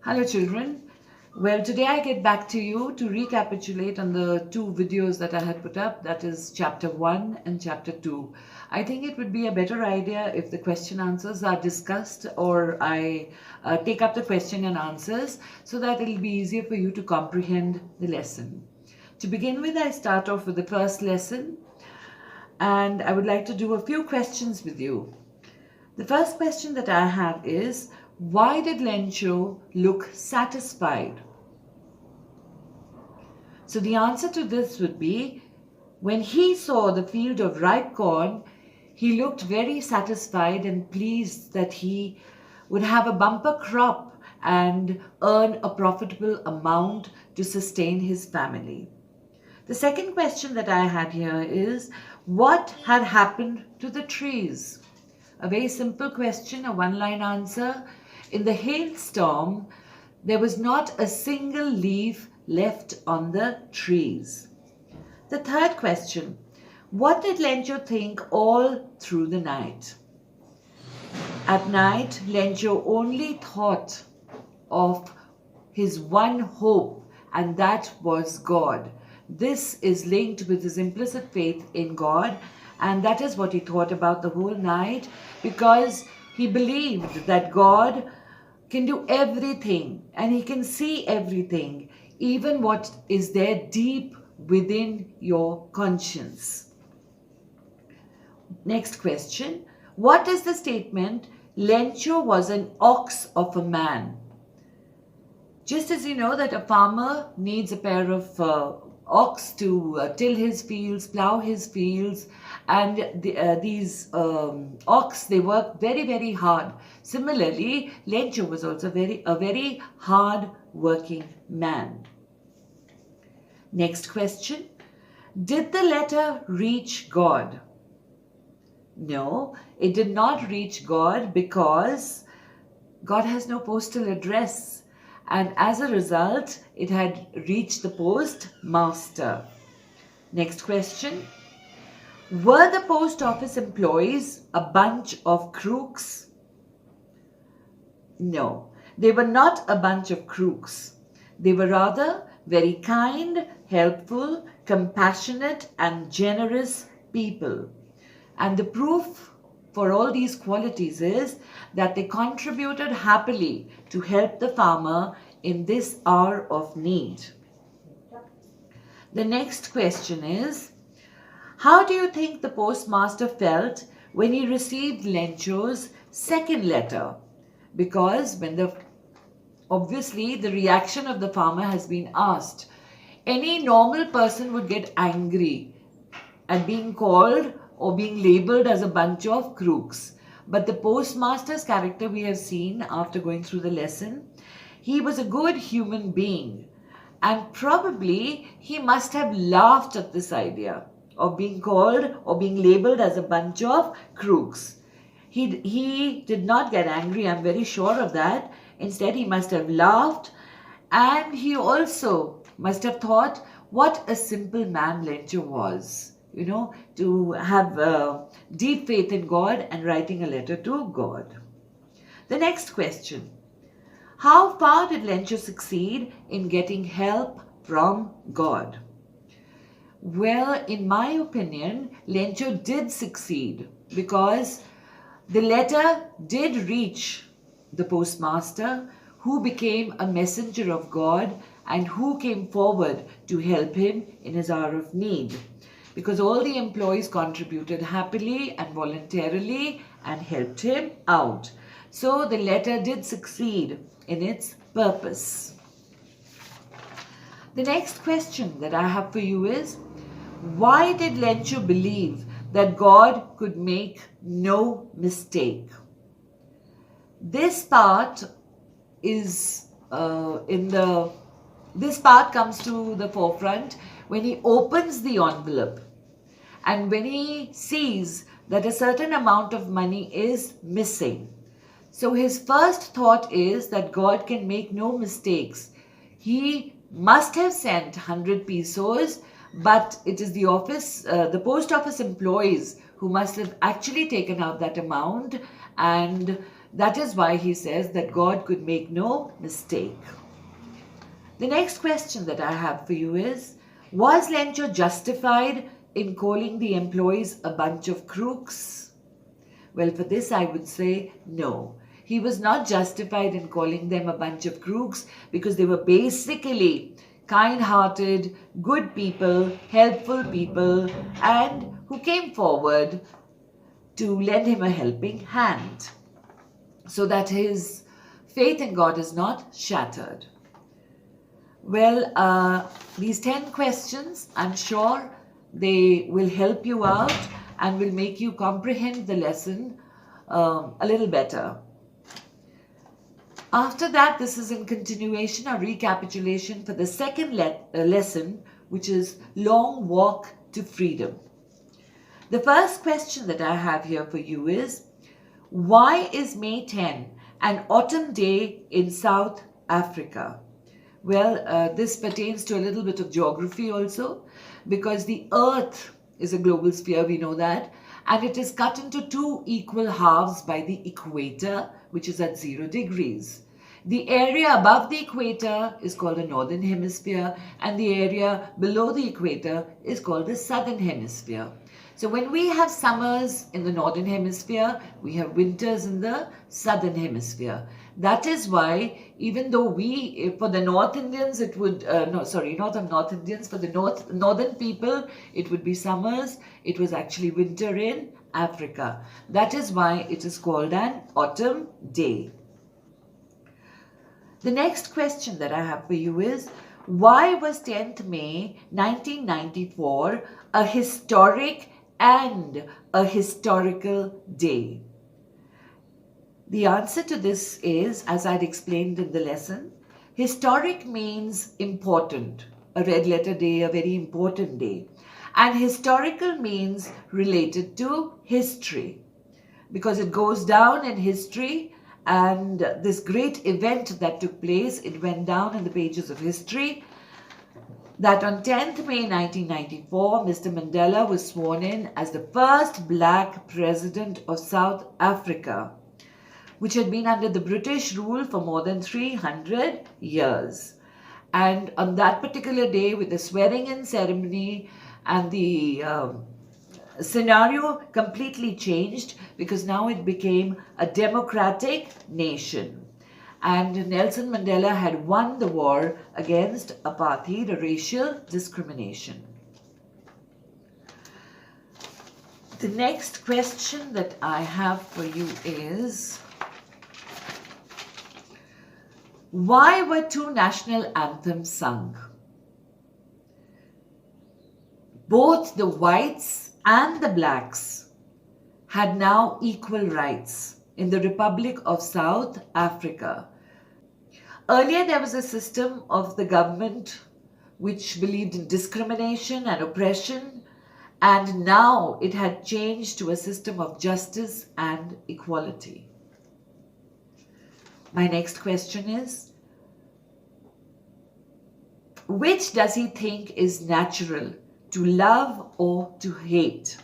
Hello children. Well, today I get back to you to recapitulate on the two videos that I had put up, that is chapter 1 and chapter 2. I think it would be a better idea if the question answers are discussed, or I take up the question and answers so that it will be easier for you to comprehend the lesson. To begin with, I start off with the first lesson, and I would like to do a few questions with you. The first question that I have is, why did Lencho look satisfied? So the answer to this would be, when he saw the field of ripe corn, he looked very satisfied and pleased that he would have a bumper crop and earn a profitable amount to sustain his family. The second question that I had here is, what had happened to the trees? A very simple question, a one-line answer. In the hailstorm, there was not a single leaf left on the trees. The third question, what did Lencho think all through the night? At night, Lencho only thought of his one hope, and that was God. This is linked with his implicit faith in God, and that is what he thought about the whole night, because he believed that God can do everything and he can see everything, even what is there deep within your conscience. Next question. What is the statement, Lencho was an ox of a man? Just as you know that a farmer needs a pair of ox to till his fields, plow his fields, and these ox, they work very, very hard. Similarly, Lencho was also a very hard working man. Next question. Did the letter reach God? No, it did not reach God, because God has no postal address, and as a result, it had reached the postmaster. Next question. Were the post office employees a bunch of crooks? No, they were not a bunch of crooks. They were rather very kind, helpful, compassionate, and generous people. And the proof for all these qualities is that they contributed happily to help the farmer in this hour of need. The next question is, how do you think the postmaster felt when he received Lencho's second letter? Because obviously the reaction of the farmer has been asked. Any normal person would get angry at being called or being labeled as a bunch of crooks. But the postmaster's character, we have seen after going through the lesson, he was a good human being, and probably he must have laughed at this idea of being called or being labeled as a bunch of crooks. He did not get angry, I'm very sure of that. Instead, he must have laughed, and he also must have thought what a simple man Lencho was, to have deep faith in God and writing a letter to God. The next question. How far did Lencho succeed in getting help from God? Well, in my opinion, Lencho did succeed, because the letter did reach the postmaster, who became a messenger of God and who came forward to help him in his hour of need. Because all the employees contributed happily and voluntarily and helped him out. So the letter did succeed in its purpose. The next question that I have for you is, why did Lencho believe that God could make no mistake? This part is this part comes to the forefront when he opens the envelope and when he sees that a certain amount of money is missing. So his first thought is that God can make no mistakes. He must have sent 100 pesos, but it is the post office employees who must have actually taken out that amount and That is why he says that God could make no mistake. The next question that I have for you is, was Lencho justified in calling the employees a bunch of crooks? Well, for this I would say no. He was not justified in calling them a bunch of crooks because they were basically kind-hearted, good people, helpful people, and who came forward to lend him a helping hand so that his faith in God is not shattered. Well, these 10 questions, I'm sure they will help you out and will make you comprehend the lesson a little better. After that, this is in continuation or recapitulation for the second lesson, which is Long Walk to Freedom. The first question that I have here for you is, why is May 10 an autumn day in South Africa? Well, this pertains to a little bit of geography also, because the Earth is a global sphere, we know that, and it is cut into two equal halves by the equator, which is at 0 degrees. The area above the equator is called the northern hemisphere, and the area below the equator is called the southern hemisphere. So when we have summers in the northern hemisphere, we have winters in the southern hemisphere. That is why, even though for the North Indians, it would, not the North Indians, for the northern people, it would be summers. It was actually winter in Africa. That is why it is called an autumn day. The next question that I have for you is, why was 10th May 1994 a historic and a historical day? The answer to this is, as I'd explained in the lesson, historic means important, a red letter day, a very important day. And historical means related to history, because it goes down in history, and this great event that took place, it went down in the pages of history, that on 10th May 1994, Mr. Mandela was sworn in as the first black president of South Africa, which had been under the British rule for more than 300 years. And on that particular day, with the swearing-in ceremony, and the scenario completely changed, because now it became a democratic nation. And Nelson Mandela had won the war against apartheid, or racial discrimination. The next question that I have for you is, why were two national anthems sung? Both the whites and the blacks had now equal rights in the Republic of South Africa. Earlier, there was a system of the government which believed in discrimination and oppression, and now it had changed to a system of justice and equality. My next question is, which does he think is natural, to love or to hate?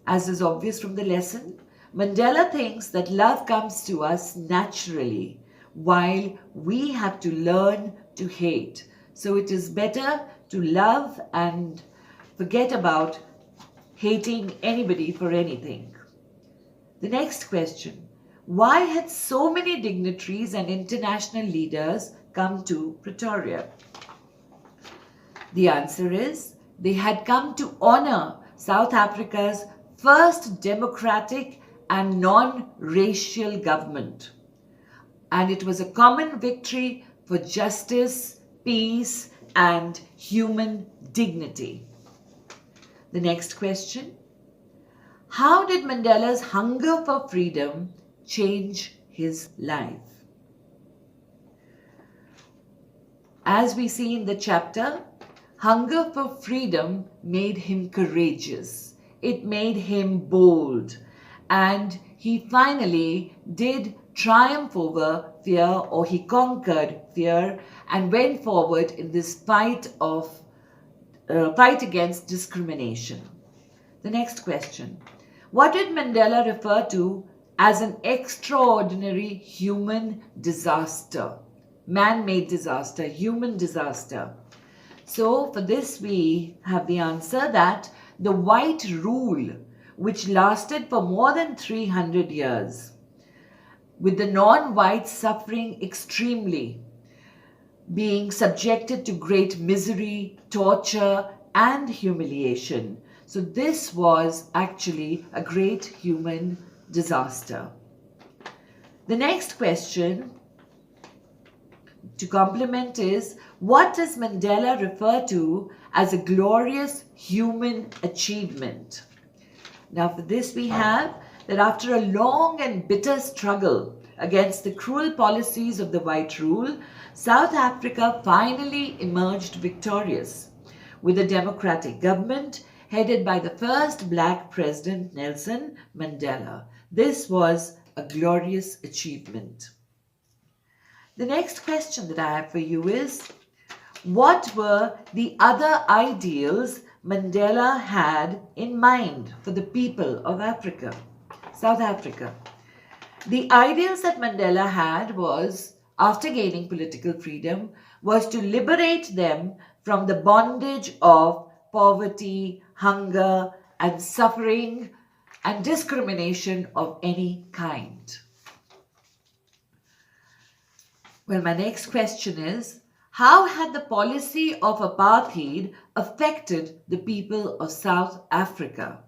As is obvious from the lesson, Mandela thinks that love comes to us naturally, while we have to learn to hate. So it is better to love and forget about hating anybody for anything. The next question, why had so many dignitaries and international leaders come to Pretoria? The answer is, they had come to honor South Africa's first democratic and non-racial government. And it was a common victory for justice, peace, and human dignity. The next question, how did Mandela's hunger for freedom change his life? As we see in the chapter, hunger for freedom made him courageous. It made him bold. And he finally did triumph over fear, or he conquered fear and went forward in this fight against discrimination. The next question, what did Mandela refer to as an extraordinary human disaster, man-made disaster, human disaster. So for this we have the answer that the white rule, which lasted for more than 300 years, with the non-whites suffering extremely, being subjected to great misery, torture, and humiliation. So this was actually a great human disaster. The next question to complement is, what does Mandela refer to as a glorious human achievement? Now for this we have that after a long and bitter struggle against the cruel policies of the white rule, South Africa finally emerged victorious with a democratic government headed by the first black president, Nelson Mandela. This was a glorious achievement. The next question that I have for you is, what were the other ideals Mandela had in mind for the people of Africa, South Africa? The ideals that Mandela had was, after gaining political freedom, was to liberate them from the bondage of poverty, hunger, and suffering and discrimination of any kind. Well, my next question is, how had the policy of apartheid affected the people of South Africa?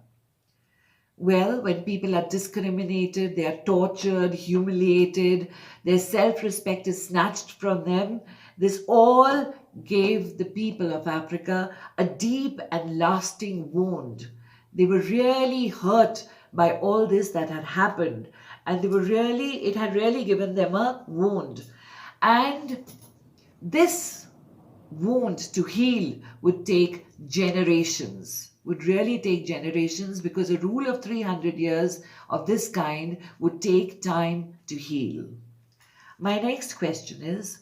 Well, when people are discriminated, they are tortured, humiliated, their self-respect is snatched from them, this all gave the people of Africa a deep and lasting wound. They were really hurt by all this that had happened, and it had really given them a wound. And this wound to heal would take generations, would really take generations, because a rule of 300 years of this kind would take time to heal. My next question is,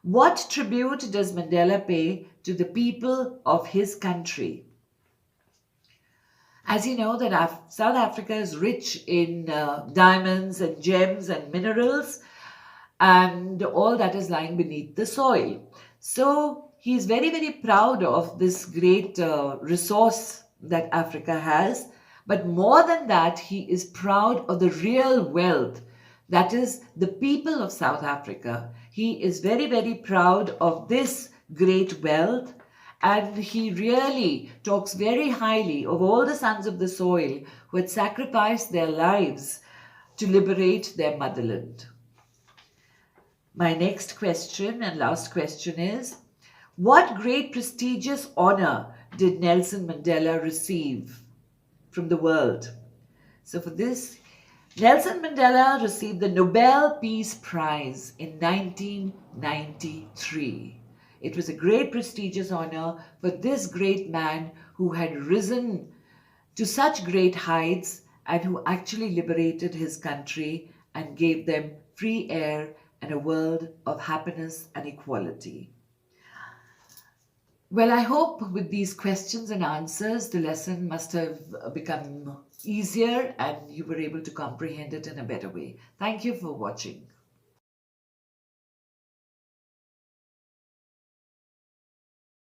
what tribute does Mandela pay to the people of his country? As you know that South Africa is rich in diamonds and gems and minerals and all that is lying beneath the soil. So he is very, very proud of this great resource that Africa has. But more than that, he is proud of the real wealth, that is the people of South Africa. He is very, very proud of this great wealth, and he really talks very highly of all the sons of the soil who had sacrificed their lives to liberate their motherland. My next question and last question is, what great prestigious honor did Nelson Mandela receive from the world? So for this, Nelson Mandela received the Nobel Peace Prize in 1993. It was a great prestigious honor for this great man who had risen to such great heights and who actually liberated his country and gave them free air and a world of happiness and equality. Well, I hope with these questions and answers, the lesson must have become easier and you were able to comprehend it in a better way. Thank you for watching.